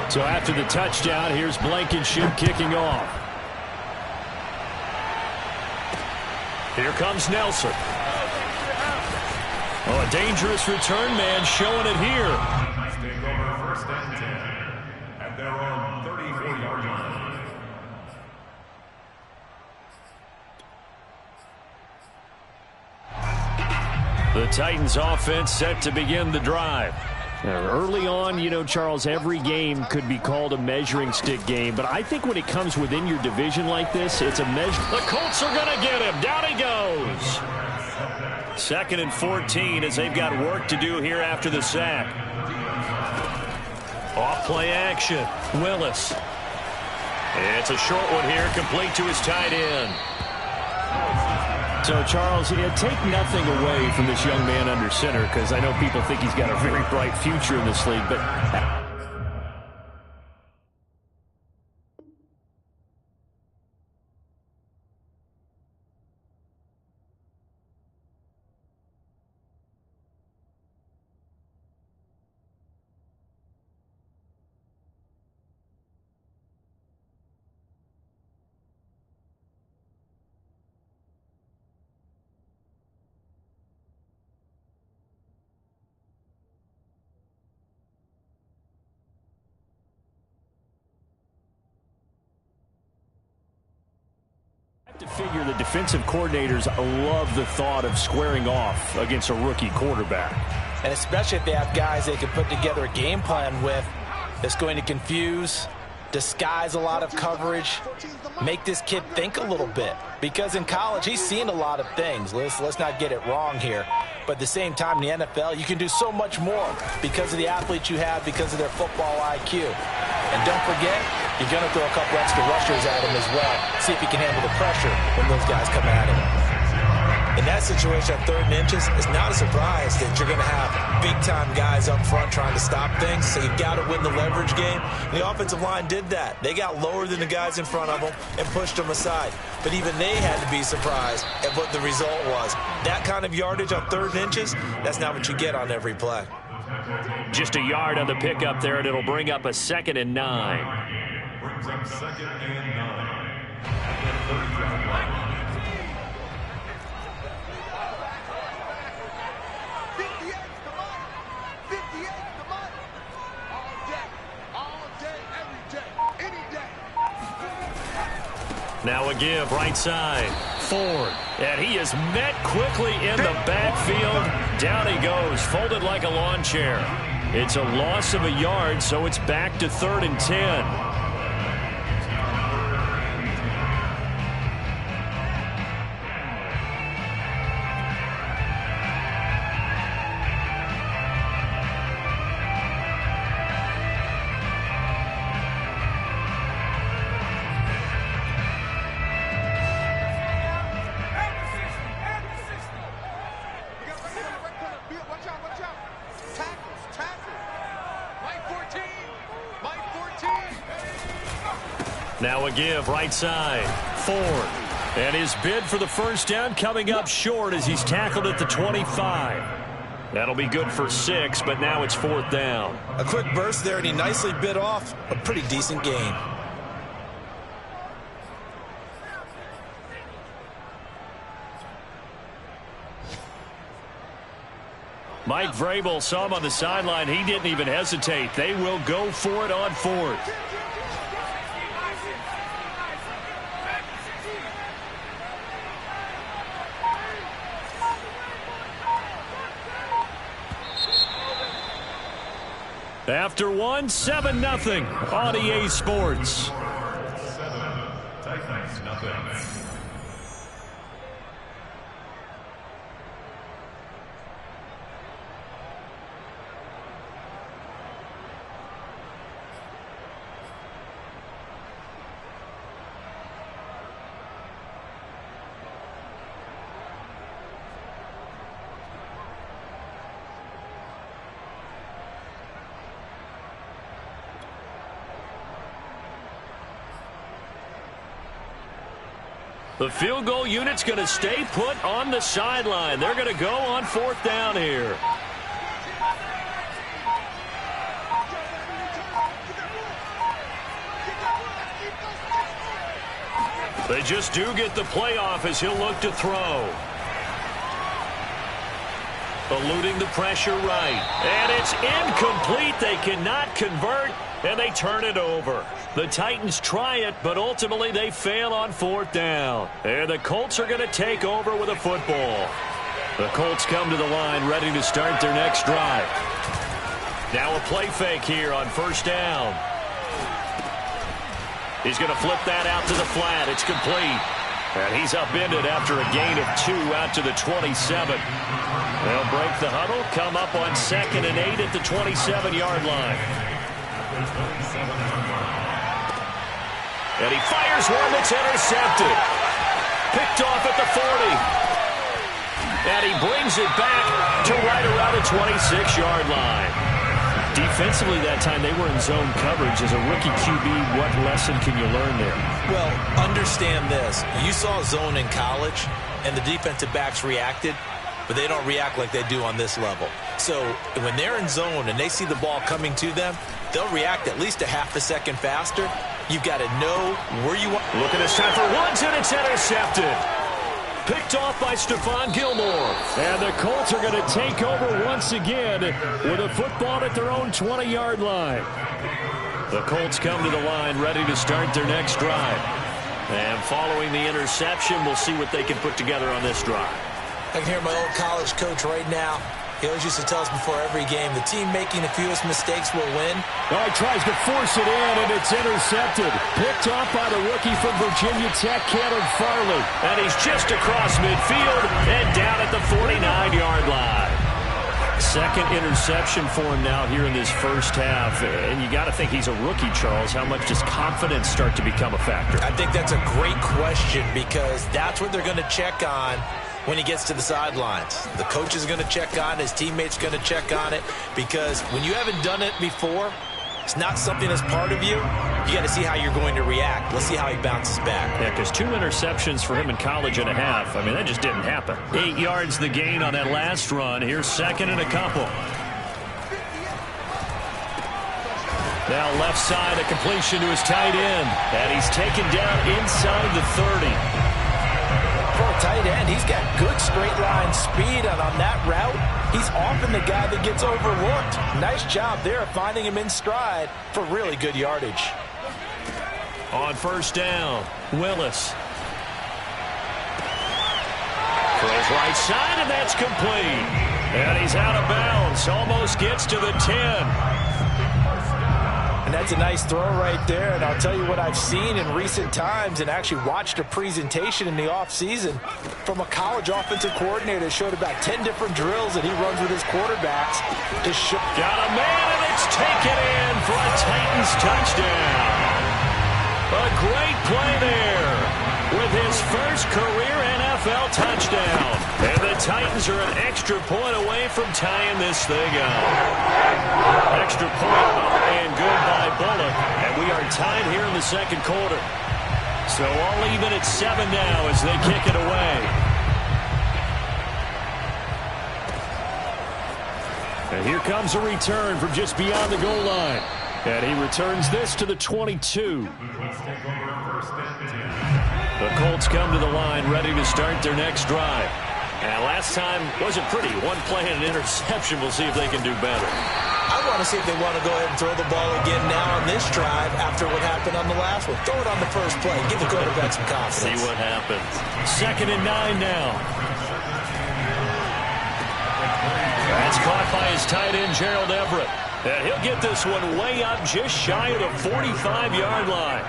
So after the touchdown, here's Blankenship kicking off. Here comes Nelson. Oh, a dangerous return man showing it here. Take over first and 10 at their own 34-yard line. The Titans offense set to begin the drive. Now, early on, you know, Charles, every game could be called a measuring stick game, but I think when it comes within your division like this, it's a measure. The Colts are going to get him. Down he goes. 2nd and 14 as they've got work to do here after the sack. Off play action. Willis. It's a short one here, complete to his tight end. So, Charles, take nothing away from this young man under center, because I know people think he's got a very bright future in this league, but to figure the defensive coordinators love the thought of squaring off against a rookie quarterback. And especially if they have guys they can put together a game plan with that's going to confuse, disguise a lot of coverage, make this kid think a little bit. Because in college, he's seen a lot of things. Let's not get it wrong here. But at the same time, in the NFL, you can do so much more because of the athletes you have, because of their football IQ. And don't forget, you're going to throw a couple extra rushers at him as well. See if he can handle the pressure when those guys come at him. In that situation on 3rd and inches, it's not a surprise that you're going to have big-time guys up front trying to stop things, so you've got to win the leverage game. The offensive line did that. They got lower than the guys in front of them and pushed them aside. But even they had to be surprised at what the result was. That kind of yardage on 3rd and inches, that's not what you get on every play. Just a yard on the pickup there, and it'll bring up a 2nd and 9. Brings up 2nd and 9 at the 30-yard line. Now a give, right side. Ford. And he is met quickly in the backfield. Down he goes, folded like a lawn chair. It's a loss of a yard, so it's back to 3rd and 10. Now a give, right side. Ford. And his bid for the first down coming up short as he's tackled at the 25. That'll be good for 6, but now it's 4th down. A quick burst there, and he nicely bit off a pretty decent gain. Mike Vrabel saw him on the sideline. He didn't even hesitate. They will go for it on 4th. After 7-0 on EA Sports. 7, Titans nothing. The field goal unit's going to stay put on the sideline. They're going to go on 4th down here. They just do get the playoff as he'll look to throw. Eluding the pressure right. And it's incomplete. They cannot convert, and they turn it over. The Titans try it, but ultimately they fail on 4th down. And the Colts are going to take over with a football. The Colts come to the line ready to start their next drive. Now a play fake here on 1st down. He's going to flip that out to the flat. It's complete. And he's upended after a gain of 2 out to the 27. They'll break the huddle, come up on 2nd and 8 at the 27-yard line. And he fires one that's intercepted. Picked off at the 40. And he brings it back to right around the 26-yard line. Defensively that time, they were in zone coverage. As a rookie QB, what lesson can you learn there? Well, understand this. You saw zone in college, and the defensive backs reacted, but they don't react like they do on this level. So when they're in zone and they see the ball coming to them, they'll react at least a half a second faster. You've got to know where you want. Look at this time for Woods, and it's intercepted. Picked off by Stephon Gilmore. And the Colts are going to take over once again with a football at their own 20-yard line. The Colts come to the line ready to start their next drive. And following the interception, we'll see what they can put together on this drive. I can hear my old college coach right now. He always used to tell us before every game, the team making the fewest mistakes will win. Oh, he tries to force it in, and it's intercepted. Picked off by the rookie from Virginia Tech, Caleb Farley. And he's just across midfield and down at the 49-yard line. Second interception for him now here in this first half. And you got to think he's a rookie, Charles. How much does confidence start to become a factor? I think that's a great question because that's what they're going to check on when he gets to the sidelines. The coach is going to check on it. His teammate's going to check on it because when you haven't done it before, it's not something that's part of you. You got to see how you're going to react. Let's see how he bounces back. Yeah, because 2 interceptions for him in college and a half. I mean, that just didn't happen. 8 yards the gain on that last run. Here's 2nd and a couple. Now left side, a completion to his tight end. And he's taken down inside the 30. For a tight end, he's got good straight line speed, and on that route, he's often the guy that gets overlooked. Nice job there finding him in stride for really good yardage. On 1st down, Willis. Throws right side, and that's complete. And he's out of bounds, almost gets to the 10. And that's a nice throw right there. And I'll tell you what I've seen in recent times and actually watched a presentation in the offseason from a college offensive coordinator that showed about 10 different drills that he runs with his quarterbacks to show. Got a man, and it's taken in for a Titans touchdown. A great play there with his first career NFL touchdown. And the Titans are an extra point away from tying this thing up. Extra point and good by Bullock. And we are tied here in the second quarter. So all even at 7 now as they kick it away. And here comes a return from just beyond the goal line. And he returns this to the 22. The Colts come to the line ready to start their next drive. And last time wasn't pretty. 1 play and an interception. We'll see if they can do better. I want to see if they want to go ahead and throw the ball again now on this drive after what happened on the last one. Throw it on the first play. Give the quarterback some confidence. See what happens. 2nd and 9 now. That's caught by his tight end, Gerald Everett. And he'll get this one way up just shy of the 45-yard line.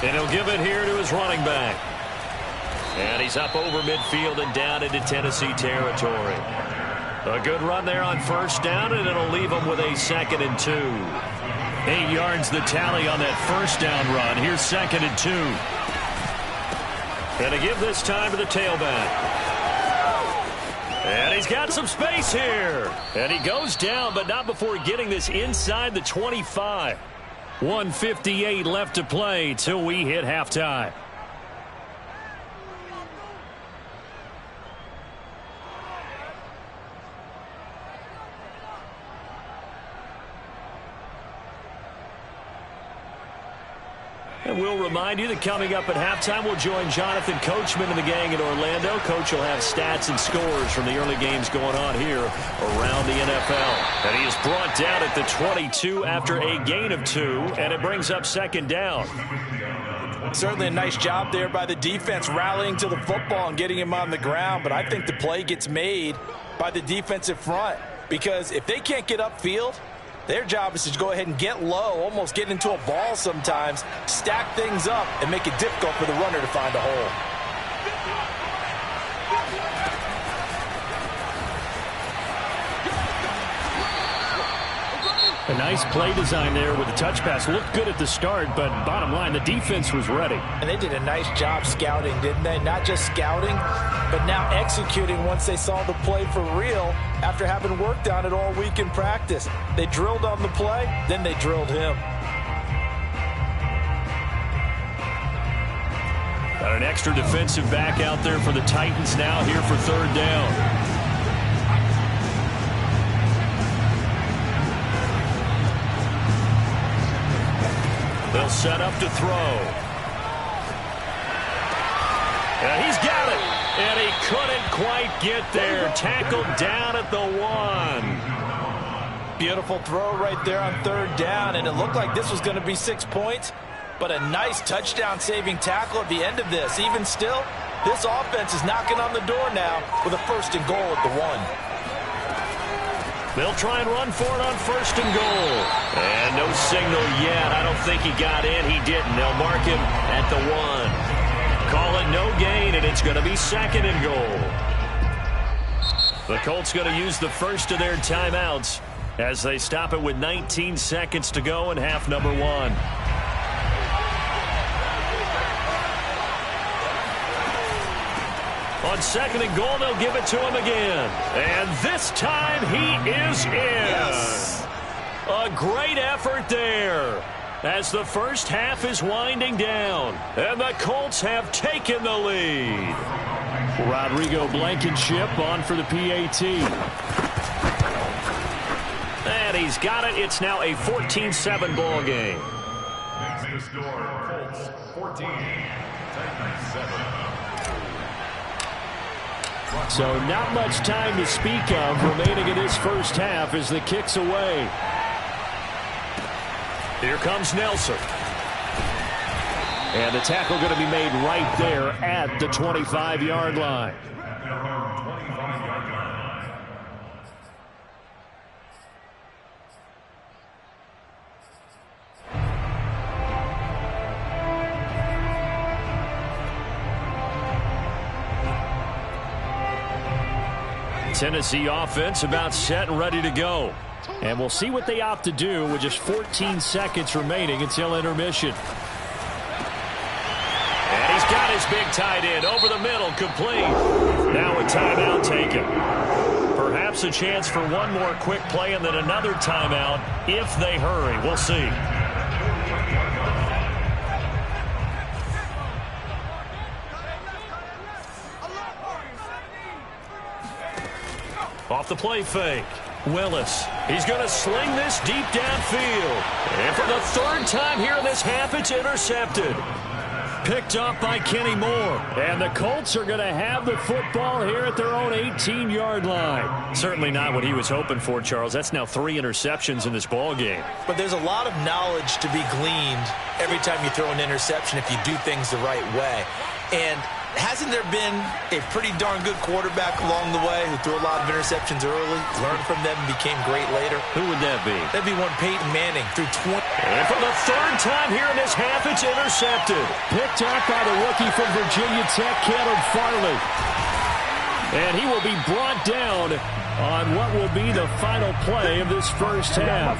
And he'll give it here to his running back. And he's up over midfield and down into Tennessee territory. A good run there on 1st down, and it'll leave him with a 2nd and 2. 8 yards the tally on that 1st down run. Here's 2nd and 2. And to give this time to the tailback. And he's got some space here. And he goes down, but not before getting this inside the 25. 1:58 left to play till we hit halftime. And we'll remind you that coming up at halftime, we'll join Jonathan Coachman and the gang in Orlando. Coach will have stats and scores from the early games going on here around the NFL. And he is brought down at the 22 after a gain of 2, and it brings up second down. Certainly a nice job there by the defense rallying to the football and getting him on the ground, but I think the play gets made by the defensive front because if they can't get upfield, their job is to go ahead and get low, almost get into a ball sometimes, stack things up, and make it difficult for the runner to find a hole. A nice play design there with the touch pass. Looked good at the start, but bottom line, the defense was ready. And they did a nice job scouting, didn't they? Not just scouting, but now executing once they saw the play for real after having worked on it all week in practice. They drilled on the play, then they drilled him. Got an extra defensive back out there for the Titans now here for third down. They'll set up to throw. And he's got it. And he couldn't quite get there. Tackled down at the 1. Beautiful throw right there on third down. And it looked like this was going to be 6 points. But a nice touchdown-saving tackle at the end of this. Even still, this offense is knocking on the door now with a 1st and goal at the 1. They'll try and run for it on 1st and goal. And no signal yet. I don't think he got in. He didn't. They'll mark him at the 1. Call it no gain, and it's going to be 2nd and goal. The Colts going to use the first of their timeouts as they stop it with 19 seconds to go in half number 1. On 2nd and goal, they'll give it to him again. And this time he is in. Yes. A great effort there as the first half is winding down. And the Colts have taken the lead. Rodrigo Blankenship on for the PAT. And he's got it. It's now a 14-7 ball game. Next to score, Colts 14, Titans 7. So not much time to speak of remaining in this first half as the kick's away. Here comes Nelson. And the tackle going to be made right there at the 25-yard line. Tennessee offense about set and ready to go. And we'll see what they opt to do with just 14 seconds remaining until intermission. And he's got his big tight end over the middle, complete. Now a timeout taken. Perhaps a chance for one more quick play and then another timeout if they hurry. We'll see. Off the play fake. Willis. He's going to sling this deep downfield. And for the 3rd time here in this half, it's intercepted. Picked up by Kenny Moore. And the Colts are going to have the football here at their own 18-yard line. Certainly not what he was hoping for, Charles. That's now 3 interceptions in this ball game. But there's a lot of knowledge to be gleaned every time you throw an interception if you do things the right way. And hasn't there been a pretty darn good quarterback along the way who threw a lot of interceptions early, learned from them, and became great later? Who would that be? That'd be one Peyton Manning. Threw 20. And for the 3rd time here in this half, it's intercepted. Picked up by the rookie from Virginia Tech, Caleb Farley. And he will be brought down on what will be the final play of this first half.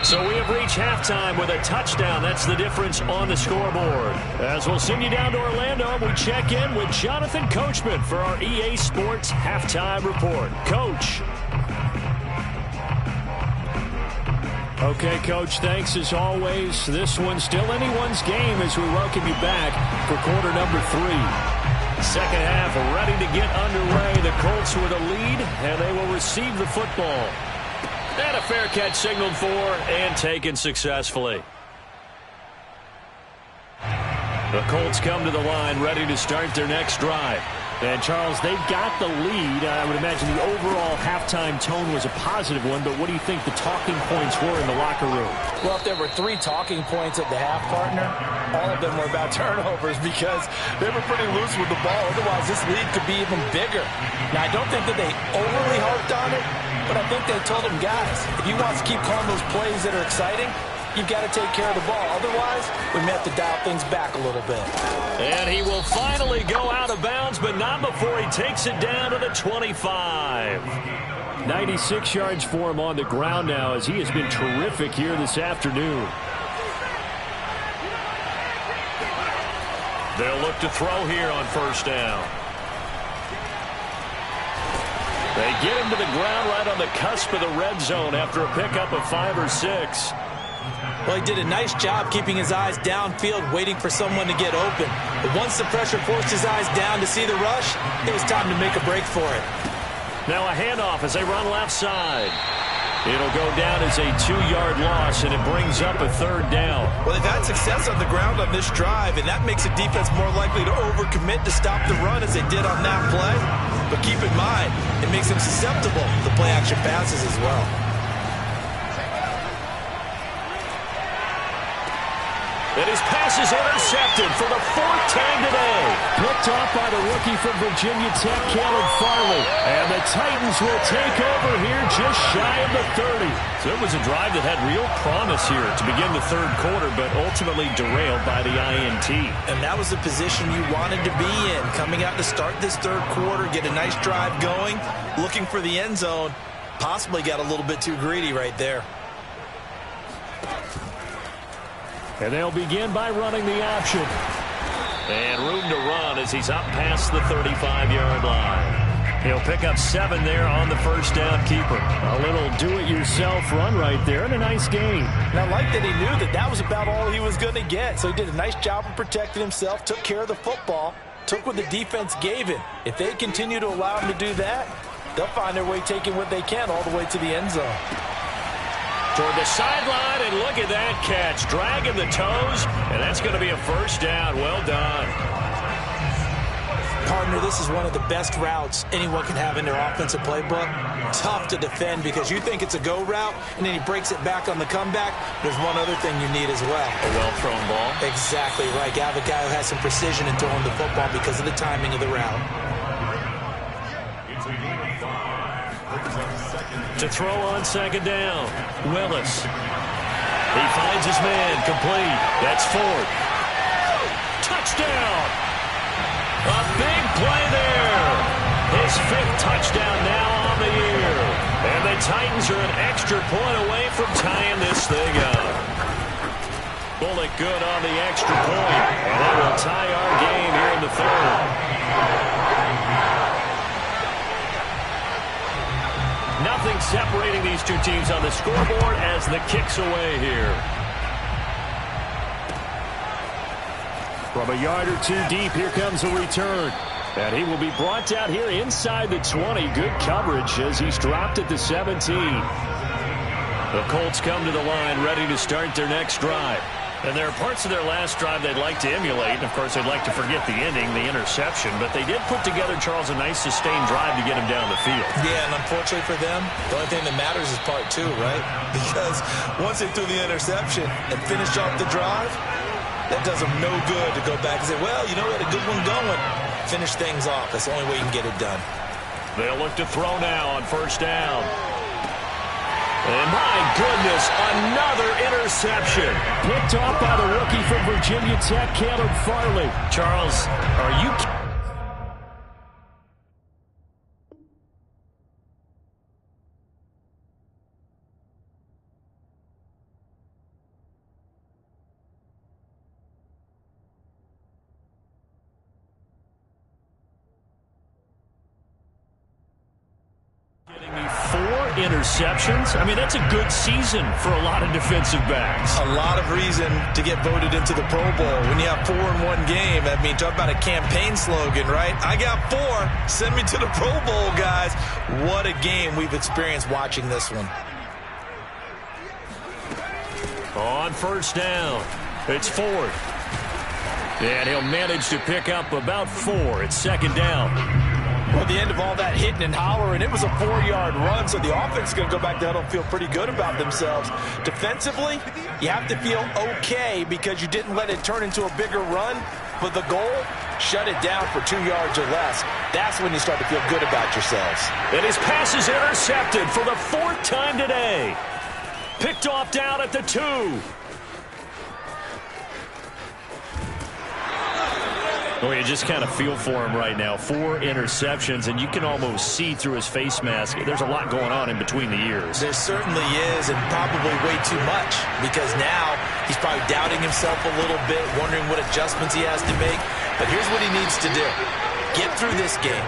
So we have reached halftime with a touchdown. That's the difference on the scoreboard. As we'll send you down to Orlando, we check in with Jonathan Coachman for our EA Sports Halftime Report. Coach. Okay, Coach, thanks as always. This one's still anyone's game as we welcome you back for quarter number 3. Second half ready to get underway. The Colts with a lead, and they will receive the football. And a fair catch signaled for and taken successfully. The Colts come to the line ready to start their next drive. And, Charles, they've got the lead. I would imagine the overall halftime tone was a positive one, but what do you think the talking points were in the locker room? Well, if there were 3 talking points at the half, partner, all of them were about turnovers because they were pretty loose with the ball. Otherwise, this lead could be even bigger. Now, I don't think that they overly harped on it, but I think they told them, guys, if you want to keep calling those plays that are exciting, you've got to take care of the ball. Otherwise, we may have to dial things back a little bit. And he will finally go out of bounds, but not before he takes it down to the 25. 96 yards for him on the ground now as he has been terrific here this afternoon. They'll look to throw here on first down. They get him to the ground right on the cusp of the red zone after a pickup of 5 or 6. Well, he did a nice job keeping his eyes downfield, waiting for someone to get open. But once the pressure forced his eyes down to see the rush, it was time to make a break for it. Now a handoff as they run left side. It'll go down as a 2-yard loss, and it brings up a 3rd down. Well, they've had success on the ground on this drive, and that makes a defense more likely to overcommit to stop the run as they did on that play. But keep in mind, it makes them susceptible to play-action passes as well. And his pass is intercepted for the 4th time today. Picked off by the rookie from Virginia Tech, Caleb Farley. And the Titans will take over here just shy of the 30. So it was a drive that had real promise here to begin the 3rd quarter, but ultimately derailed by the INT. And that was the position you wanted to be in. Coming out to start this 3rd quarter, get a nice drive going, looking for the end zone. Possibly got a little bit too greedy right there. And they'll begin by running the option. And room to run as he's up past the 35-yard line. He'll pick up 7 there on the first down keeper. A little do-it-yourself run right there and a nice gain. And I like that he knew that that was about all he was going to get. So he did a nice job of protecting himself, took care of the football, took what the defense gave him. If they continue to allow him to do that, they'll find their way taking what they can all the way to the end zone. Toward the sideline, and look at that catch. Dragging the toes, and that's going to be a first down. Well done. Partner, this is one of the best routes anyone can have in their offensive playbook. Tough to defend because you think it's a go route, and then he breaks it back on the comeback. There's one other thing you need as well. A well-thrown ball. Exactly right. You have a guy who has some precision in throwing the football because of the timing of the route. To throw on second down, Willis. He finds his man, complete. That's 4th. Touchdown! A big play there. His 5th touchdown now on the year. And the Titans are an extra point away from tying this thing up. Bullock good on the extra point. And that will tie our game here in the 3rd. Nothing separating these two teams on the scoreboard as the kick's away here. From a yard or 2 deep, here comes a return. And he will be brought down here inside the 20. Good coverage as he's dropped at the 17. The Colts come to the line ready to start their next drive. And there are parts of their last drive they'd like to emulate. And, of course, they'd like to forget the ending, the interception. But they did put together, Charles, a nice sustained drive to get him down the field. Yeah, and unfortunately for them, the only thing that matters is part 2, right? Because once they threw the interception and finished off the drive, that does them no good to go back and say, well, you know, we had a good one going. Finish things off. That's the only way you can get it done. They'll look to throw now on first down. And my goodness, another interception. Picked off by the rookie from Virginia Tech, Caleb Farley. Charles, are you... interceptions. I mean, that's a good season for a lot of defensive backs. A lot of reason to get voted into the Pro Bowl. When you have 4 in one game, I mean, talk about a campaign slogan, right? I got 4. Send me to the Pro Bowl, guys. What a game we've experienced watching this one. On first down, it's Ford. And he'll manage to pick up about 4. It's second down. Well, the end of all that hitting and hollering, it was a 4-yard run, so the offense is going to go back to huddle and feel pretty good about themselves. Defensively, you have to feel okay because you didn't let it turn into a bigger run, but the goal, shut it down for 2 yards or less. That's when you start to feel good about yourselves. And his pass is intercepted for the 4th time today. Picked off down at the 2. Well, you just kind of feel for him right now. 4 interceptions, and you can almost see through his face mask. There's a lot going on in between the ears. There certainly is, and probably way too much, because now he's probably doubting himself a little bit, wondering what adjustments he has to make. But here's what he needs to do. Get through this game.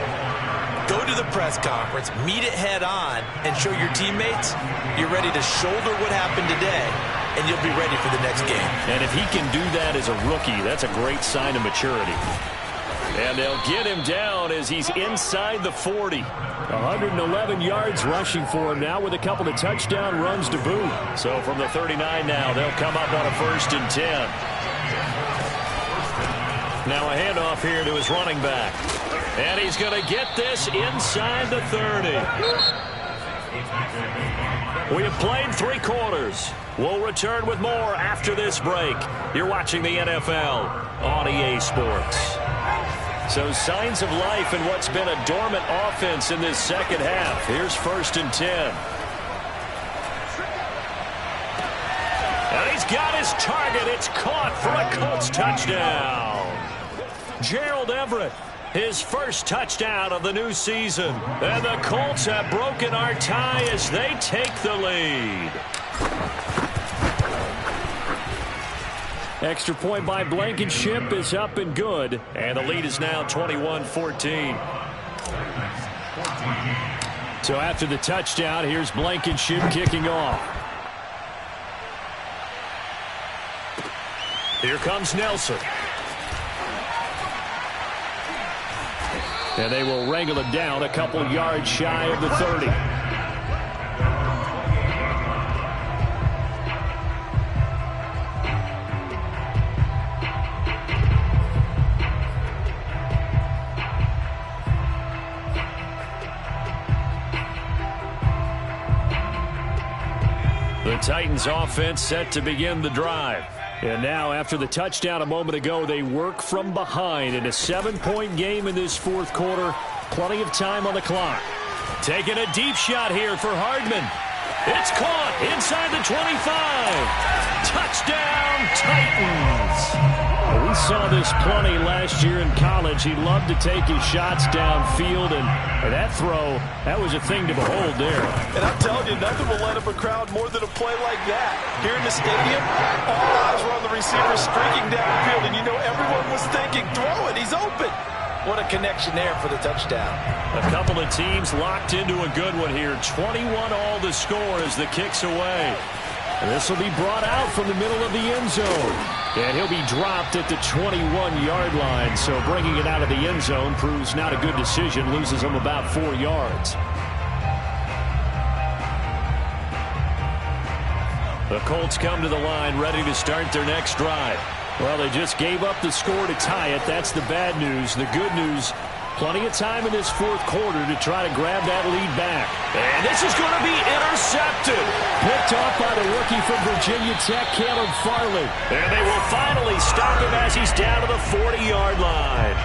Go to the press conference, meet it head on, and show your teammates you're ready to shoulder what happened today, and you'll be ready for the next game. And if he can do that as a rookie, that's a great sign of maturity. And they'll get him down as he's inside the 40. 111 yards rushing for him now with a couple of touchdown runs to boot. So from the 39 now, they'll come up on a 1st and 10. Now a handoff here to his running back. And he's going to get this inside the 30. We have played 3 quarters. We'll return with more after this break. You're watching the NFL on EA Sports. So signs of life in what's been a dormant offense in this second half. Here's 1st and 10. And he's got his target. It's caught for a Colts touchdown. Gerald Everett, his first touchdown of the new season. And the Colts have broken our tie as they take the lead. Extra point by Blankenship is up and good. And the lead is now 21-14. So after the touchdown, here's Blankenship kicking off. Here comes Nelson. And they will wrangle him down a couple yards shy of the 30. The Titans offense set to begin the drive. And now, after the touchdown a moment ago, they work from behind in a 7-point game in this 4th quarter. Plenty of time on the clock. Taking a deep shot here for Hardman. It's caught inside the 25. Touchdown, Titans. We saw this plenty last year in college. He loved to take his shots downfield, and that throw, that was a thing to behold there. And I'm telling you, nothing will light up a crowd more than a play like that. Here in the stadium, all eyes were on the receiver streaking downfield, and you know everyone was thinking, throw it, he's open. What a connection there for the touchdown. A couple of teams locked into a good one here. 21 all the score as the kick's away. And this will be brought out from the middle of the end zone. And he'll be dropped at the 21-yard line. So bringing it out of the end zone proves not a good decision. Loses him about 4 yards. The Colts come to the line ready to start their next drive. Well, they just gave up the score to tie it. That's the bad news. The good news, plenty of time in this 4th quarter to try to grab that lead back. And this is going to be intercepted. Picked off by the rookie from Virginia Tech, Caleb Farley. And they will finally stop him as he's down to the 40-yard line.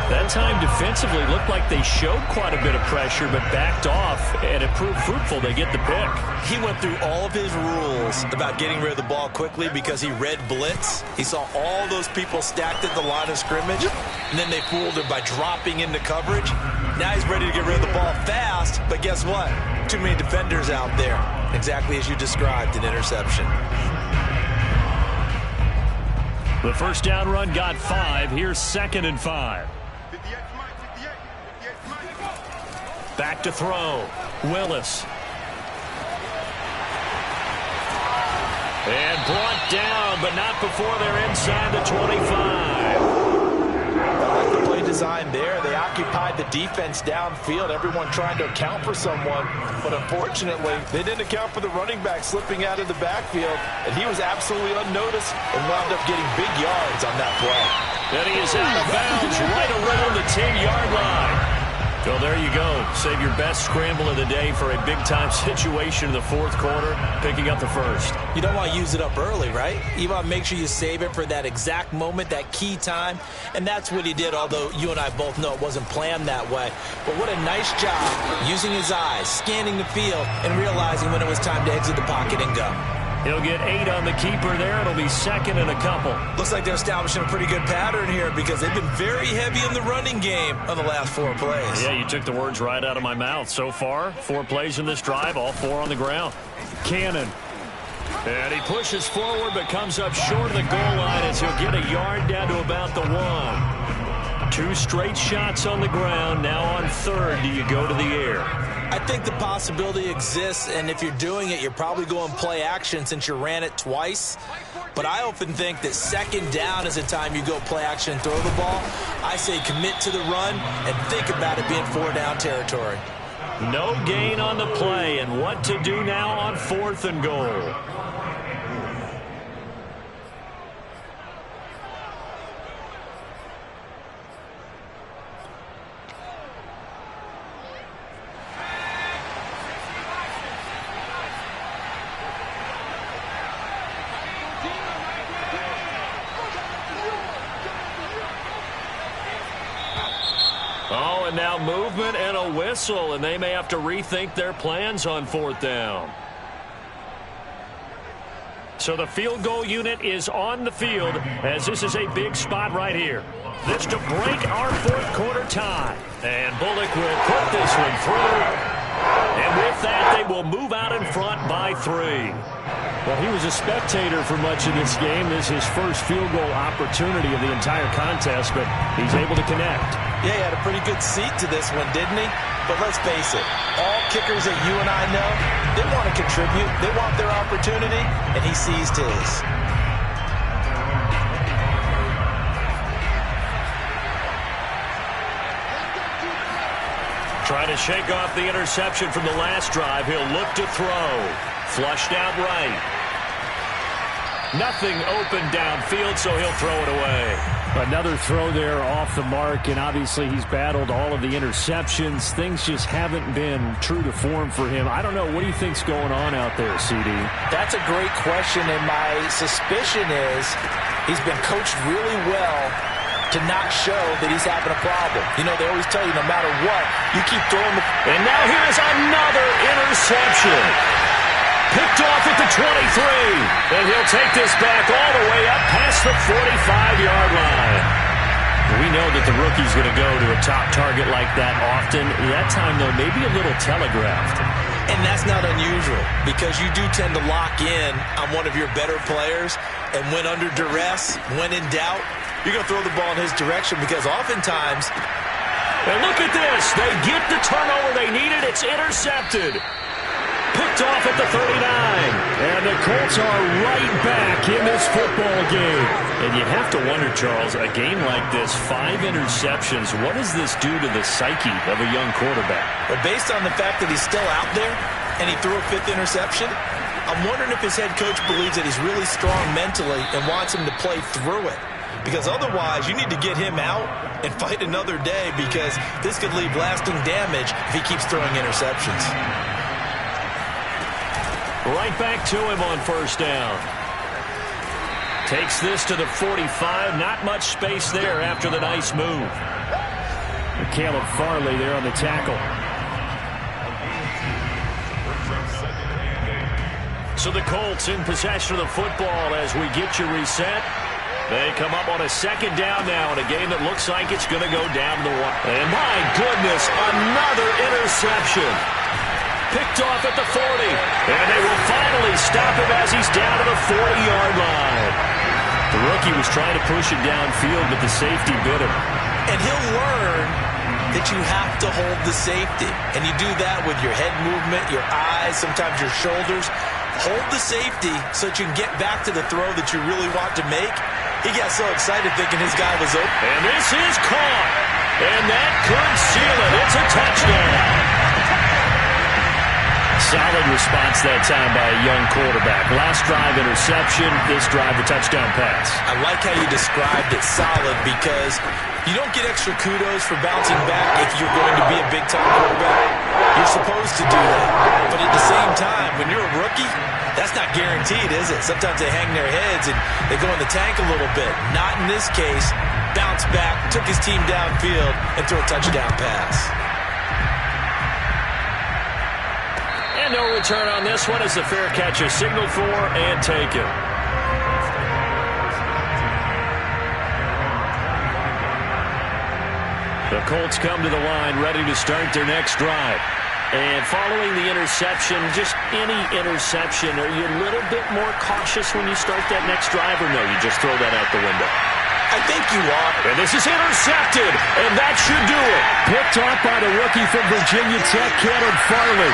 That time defensively looked like they showed quite a bit of pressure but backed off, and it proved fruitful. They get the pick. He went through all of his rules about getting rid of the ball quickly because he read blitz. He saw all those people stacked at the line of scrimmage, and then they fooled him by dropping into coverage. Now he's ready to get rid of the ball fast, but guess what? Too many defenders out there. Exactly as you described, an interception. The first down run got 5. Here's 2nd and 5. Back to throw. Willis. And brought down, but not before they're inside the 25. I like the play design there. They occupied the defense downfield, everyone trying to account for someone. But unfortunately, they didn't account for the running back slipping out of the backfield, and he was absolutely unnoticed and wound up getting big yards on that play. And he is out of bounds right around the 10-yard line. So there you go. Save your best scramble of the day for a big-time situation in the fourth quarter, picking up the first. You don't want to use it up early, right? You want to make sure you save it for that exact moment, that key time. And that's what he did, although you and I both know it wasn't planned that way. But what a nice job using his eyes, scanning the field, and realizing when it was time to exit the pocket and go. He'll get 8 on the keeper there. It'll be second and a couple. Looks like they're establishing a pretty good pattern here because they've been very heavy in the running game on the last 4 plays. Yeah, you took the words right out of my mouth. So far, 4 plays in this drive, all 4 on the ground. Cannon. And he pushes forward but comes up short of the goal line as he'll get a yard down to about the 1. 2 straight shots on the ground. Now on third, do you go to the air? I think the possibility exists, and if you're doing it, you're probably going play action since you ran it twice. But I often think that second down is the time you go play action and throw the ball. I say commit to the run and think about it being 4-down territory. No gain on the play, and what to do now on 4th and goal. Oh, and now movement and a whistle, and they may have to rethink their plans on 4th down. So the field goal unit is on the field as this is a big spot right here. This to break our 4th quarter tie. And Bullock will put this one through. And with that, they will move out in front by 3. Well, he was a spectator for much of this game. This is his first field goal opportunity of the entire contest, but he's able to connect. Yeah, he had a pretty good seat to this one, didn't he? But let's face it, all kickers that you and I know, they want to contribute. They want their opportunity, and he seized his. Trying to shake off the interception from the last drive. He'll look to throw. Flushed out right. Nothing open downfield, so he'll throw it away. Another throw there off the mark, and obviously he's battled all of the interceptions. Things just haven't been true to form for him. I don't know. What do you think's going on out there, CD? That's a great question, and my suspicion is he's been coached really well to not show that he's having a problem. You know, they always tell you no matter what, you keep throwing the... And now here's another interception. Picked off at the 23. And he'll take this back all the way up past the 45-yard line. We know that the rookie's going to go to a top target like that often. That time, though, maybe a little telegraphed. And that's not unusual because you do tend to lock in on one of your better players. And when under duress, when in doubt, you're going to throw the ball in his direction because oftentimes... And look at this. They get the turnover they needed. It's intercepted. Picked off at the 39. And the Colts are right back in this football game. And you have to wonder, Charles, a game like this, 5 interceptions, what does this do to the psyche of a young quarterback? But based on the fact that he's still out there and he threw a 5th interception, I'm wondering if his head coach believes that he's really strong mentally and wants him to play through it. Because otherwise, you need to get him out and fight another day because this could leave lasting damage if he keeps throwing interceptions. Right back to him on 1st down. Takes this to the 45. Not much space there after the nice move. Caleb Farley there on the tackle. So the Colts in possession of the football as we get you reset. They come up on a 2nd down now in a game that looks like it's going to go down the 1. And my goodness, another interception. Picked off at the 40. And they will finally stop him as he's down to the 40-yard line. The rookie was trying to push it downfield, but the safety bit him. And he'll learn that you have to hold the safety. And you do that with your head movement, your eyes, sometimes your shoulders. Hold the safety so that you can get back to the throw that you really want to make. He got so excited thinking his guy was open. And this is caught. could seal it. It's a touchdown. Solid response that time by a young quarterback. Last drive, interception. This drive, the touchdown pass. I like how you described it solid because you don't get extra kudos for bouncing back if you're going to be a big-time quarterback. You're supposed to do that. But at the same time, when you're a rookie, that's not guaranteed, is it? Sometimes they hang their heads and they go in the tank a little bit. Not in this case. Bounce back, took his team downfield, and threw a touchdown pass. And no return on this one as the fair catch is signaled for and taken. The Colts come to the line ready to start their next drive. And following the interception, just any interception, are you a little bit more cautious when you start that next drive, or no, you just throw that out the window? I think you are. And this is intercepted, and that should do it. Picked off by the rookie from Virginia Tech, Caleb Farley.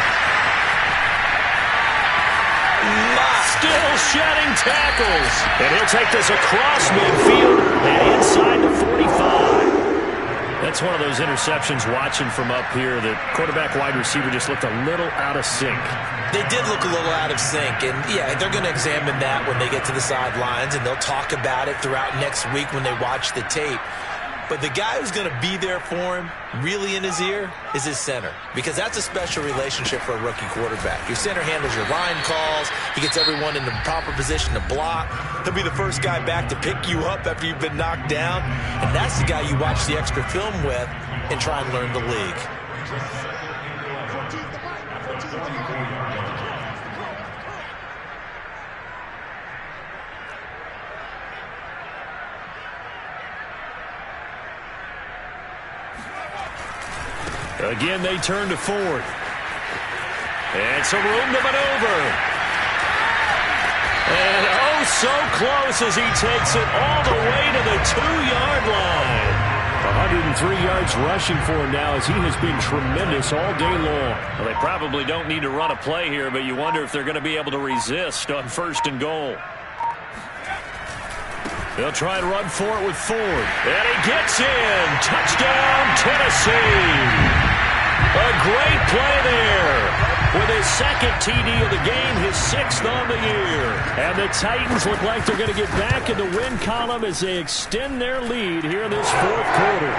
Still shedding tackles. And he'll take this across midfield and inside the 45. That's one of those interceptions watching from up here. The quarterback wide receiver just looked a little out of sync. They did look a little out of sync. And, yeah, they're going to examine that when they get to the sidelines, and they'll talk about it throughout next week when they watch the tape. But the guy who's going to be there for him, really in his ear, is his center. Because that's a special relationship for a rookie quarterback. Your center handles your line calls. He gets everyone in the proper position to block. He'll be the first guy back to pick you up after you've been knocked down. And that's the guy you watch the extra film with and try and learn the league. Again, they turn to Ford. And some room to maneuver. And oh, so close as he takes it all the way to the 2-yard line. 103 yards rushing for him now as he has been tremendous all day long. Well, they probably don't need to run a play here, but you wonder if they're going to be able to resist on 1st and goal. They'll try and run for it with Ford. And he gets in. Touchdown, Tennessee. A great play there. With his second TD of the game, his 6th on the year. And the Titans look like they're going to get back in the win column as they extend their lead here in this 4th quarter.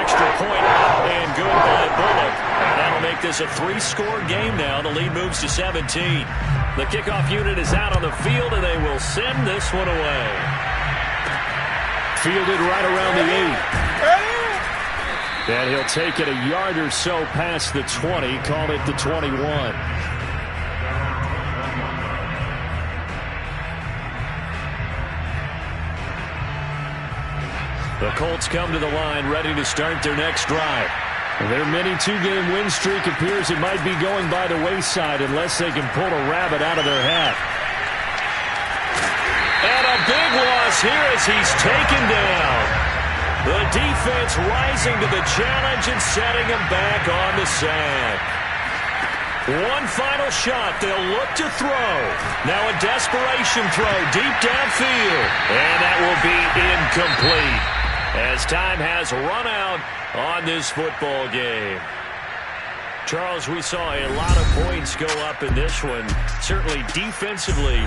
Extra point up and good by Bullock. And that'll make this a 3-score game now. The lead moves to 17. The kickoff unit is out on the field, and they will send this one away. Fielded right around the 8. And he'll take it a yard or so past the 20, call it the 21. The Colts come to the line ready to start their next drive. Their mini 2-game win streak appears it might be going by the wayside unless they can pull a rabbit out of their hat. And a big loss here as he's taken down. The defense rising to the challenge and setting him back on the sack. One final shot. They'll look to throw. Now a desperation throw deep downfield. And that will be incomplete as time has run out on this football game. Charles, we saw a lot of points go up in this one. Certainly defensively,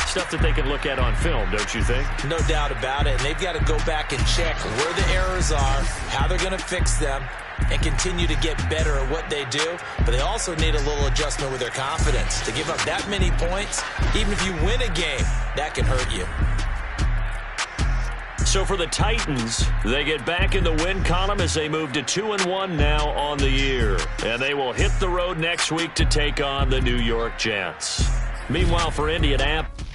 stuff that they can look at on film, don't you think? No doubt about it. And they've got to go back and check where the errors are, how they're going to fix them, and continue to get better at what they do. But they also need a little adjustment with their confidence. To give up that many points, even if you win a game, that can hurt you. So for the Titans, they get back in the win column as they move to 2-1 now on the year. And they will hit the road next week to take on the New York Jets. Meanwhile, for Indianapolis.